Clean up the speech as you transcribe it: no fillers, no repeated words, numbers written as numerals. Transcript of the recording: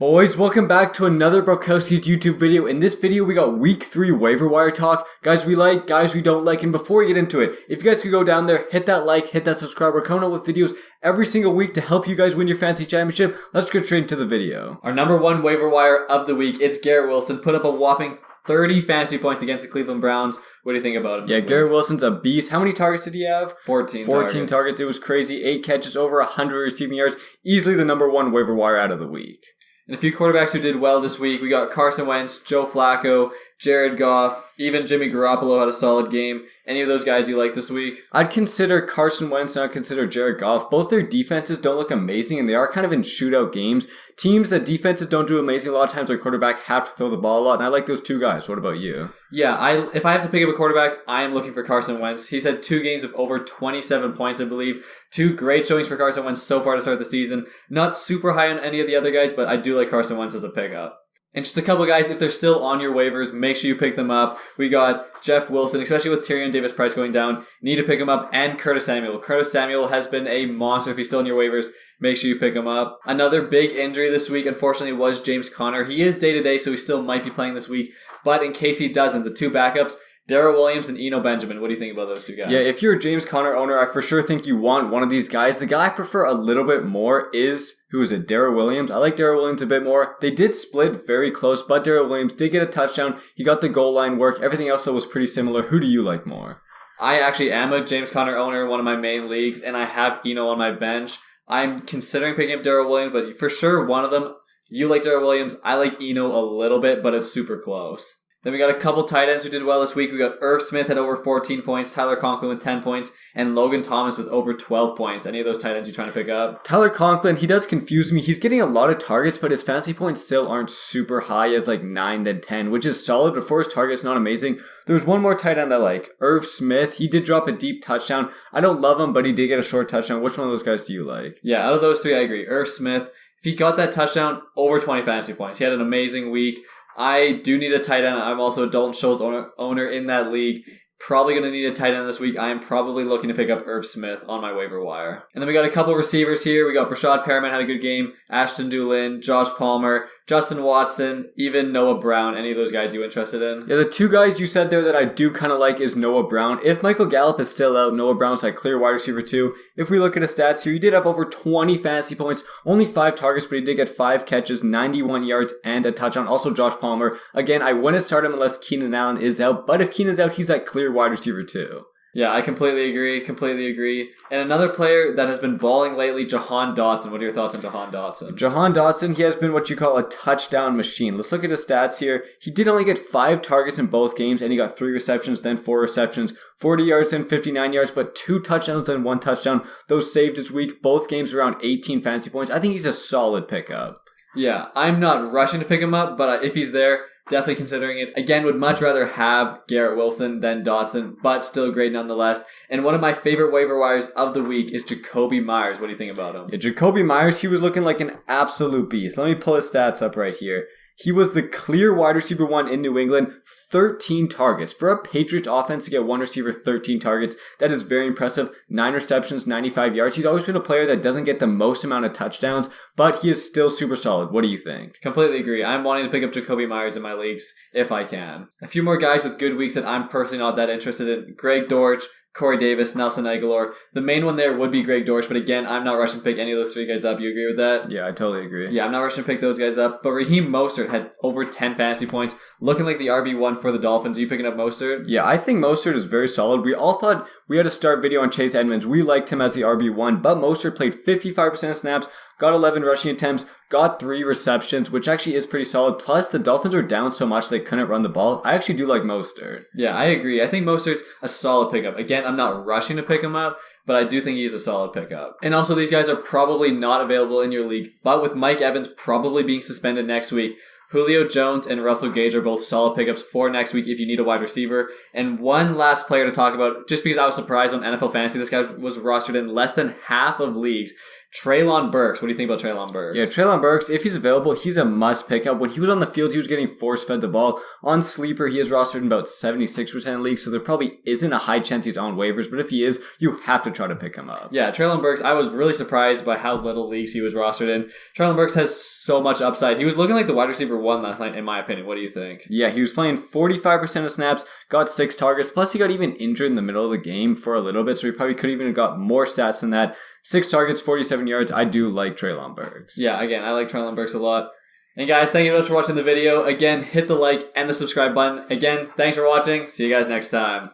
Boys, welcome back to another Brokowski's YouTube video. In this video, we got week 3 waiver wire talk. Guys we like, guys we don't like, and before we get into it, if you guys could go down there, hit that like, hit that subscribe. We're coming out with videos every single week to help you guys win your fantasy championship. Let's get straight into the video. Our number one waiver wire of the week is Garrett Wilson. Put up a whopping 30 fantasy points against the Cleveland Browns. What do you think about him? Yeah, Garrett Wilson's a beast. How many targets did he have? 14 targets. It was crazy. 8 catches, over 100 receiving yards. Easily the number one waiver wire out of the week. And a few quarterbacks who did well this week. We got Carson Wentz, Joe Flacco, Jared Goff, even Jimmy Garoppolo had a solid game. Any of those guys you like this week? I'd consider Carson Wentz and I'd consider Jared Goff. Both their defenses don't look amazing, and they are kind of in shootout games. Teams that defenses don't do amazing, a lot of times their quarterback have to throw the ball a lot, and I like those two guys. What about you? Yeah, if I have to pick up a quarterback, I am looking for Carson Wentz. He's had 2 games of over 27 points, I believe. 2 great showings for Carson Wentz so far to start the season. Not super high on any of the other guys, but I do like Carson Wentz as a pickup. And just a couple of guys, if they're still on your waivers, make sure you pick them up. We got Jeff Wilson, especially with Tyrion Davis-Price going down. Need to pick him up. And Curtis Samuel. Curtis Samuel has been a monster. If he's still on your waivers, make sure you pick him up. Another big injury this week, unfortunately, was James Conner. He is day-to-day, so he still might be playing this week. But in case he doesn't, the 2 backups, Darrell Williams and Eno Benjamin. What do you think about those 2 guys? Yeah, if you're a James Conner owner, I for sure think you want one of these guys. The guy I prefer a little bit more is, who is it, Darrell Williams. I like Darrell Williams a bit more. They did split very close, but Darrell Williams did get a touchdown. He got the goal line work. Everything else was pretty similar. Who do you like more? I actually am a James Conner owner in one of my main leagues, and I have Eno on my bench. I'm considering picking up Darrell Williams, but for sure one of them. You like Darrell Williams. I like Eno a little bit, but it's super close. Then we got a couple tight ends who did well this week. We got Irv Smith at over 14 points, Tyler Conklin with 10 points, and Logan Thomas with over 12 points. Any of those tight ends you trying to pick up? Tyler Conklin, he does confuse me. He's getting a lot of targets, but his fantasy points still aren't super high as like 9 then 10, which is solid, but for his targets, not amazing. There's one more tight end I like, Irv Smith. He did drop a deep touchdown. I don't love him, but he did get a short touchdown. Which one of those guys do you like? Yeah, out of those 3, I agree. Irv Smith, if he got that touchdown, over 20 fantasy points. He had an amazing week. I do need a tight end. I'm also a Dalton Schultz owner in that league. Probably going to need a tight end this week. I am probably looking to pick up Irv Smith on my waiver wire. And then we got a couple receivers here. We got Brashad Perriman had a good game. Ashton Dulin, Josh Palmer, Justin Watson, even Noah Brown. Any of those guys you interested in? Yeah, the 2 guys you said there that I do kind of like is Noah Brown. If Michael Gallup is still out, Noah Brown's like clear wide receiver 2. If we look at his stats here, he did have over 20 fantasy points, only 5 targets, but he did get 5 catches, 91 yards, and a touchdown. Also Josh Palmer. Again, I wouldn't start him unless Keenan Allen is out, but if Keenan's out, he's that clear wide receiver 2. Yeah, I completely agree. And another player that has been balling lately, Jahan Dotson. What are your thoughts on Jahan Dotson? Jahan Dotson, he has been what you call a touchdown machine. Let's look at his stats here. He did only get 5 targets in both games, and he got 3 receptions, then 4 receptions, 40 yards, then 59 yards, but 2 touchdowns and 1 touchdown. Those saved his week. Both games around 18 fantasy points. I think he's a solid pickup. Yeah, I'm not rushing to pick him up, but if he's there, definitely considering it. Again, would much rather have Garrett Wilson than Dotson, but still great nonetheless. And one of my favorite waiver wires of the week is Jacoby Myers. What do you think about him? Yeah, Jacoby Myers, he was looking like an absolute beast. Let me pull his stats up right here. He was the clear wide receiver 1 in New England, 13 targets. For a Patriots offense to get one receiver 13 targets, that is very impressive. 9 receptions, 95 yards. He's always been a player that doesn't get the most amount of touchdowns, but he is still super solid. What do you think? Completely agree. I'm wanting to pick up Jacoby Myers in my leagues if I can. A few more guys with good weeks that I'm personally not that interested in. Greg Dortch, Corey Davis, Nelson Aguilar. The main one there would be Greg Dortch, but again, I'm not rushing to pick any of those 3 guys up. You agree with that? Yeah, I totally agree. Yeah, I'm not rushing to pick those guys up. But Raheem Mostert had over 10 fantasy points, looking like the RB1 for the Dolphins. Are you picking up Mostert? Yeah, I think Mostert is very solid. We all thought we had a start video on Chase Edmonds. We liked him as the RB1, but Mostert played 55% of snaps, got 11 rushing attempts, got 3 receptions, which actually is pretty solid. Plus, the Dolphins were down so much they couldn't run the ball. I actually do like Mostert. Yeah, I agree. I think Mostert's a solid pickup. Again, I'm not rushing to pick him up, but I do think he's a solid pickup. And also, these guys are probably not available in your league, but with Mike Evans probably being suspended next week, Julio Jones and Russell Gage are both solid pickups for next week if you need a wide receiver. And one last player to talk about, just because I was surprised on NFL Fantasy, this guy was rostered in less than half of leagues. Treylon Burks. What do you think about Treylon Burks? Yeah, Treylon Burks, if he's available, he's a must pick up. When he was on the field, he was getting force-fed the ball. On Sleeper, he is rostered in about 76% of leagues, so there probably isn't a high chance he's on waivers, but if he is, you have to try to pick him up. Yeah, Treylon Burks, I was really surprised by how little leagues he was rostered in. Treylon Burks has so much upside. He was looking like the wide receiver 1 last night, in my opinion. What do you think? Yeah, he was playing 45% of snaps, got 6 targets, plus he got even injured in the middle of the game for a little bit, so he probably could even have got more stats than that. 6 targets, 47 yards. I do like Treylon Burks. Yeah, again, I like Treylon Burks a lot. And guys, thank you very much for watching the video. Again, hit the like and the subscribe button. Again, thanks for watching. See you guys next time.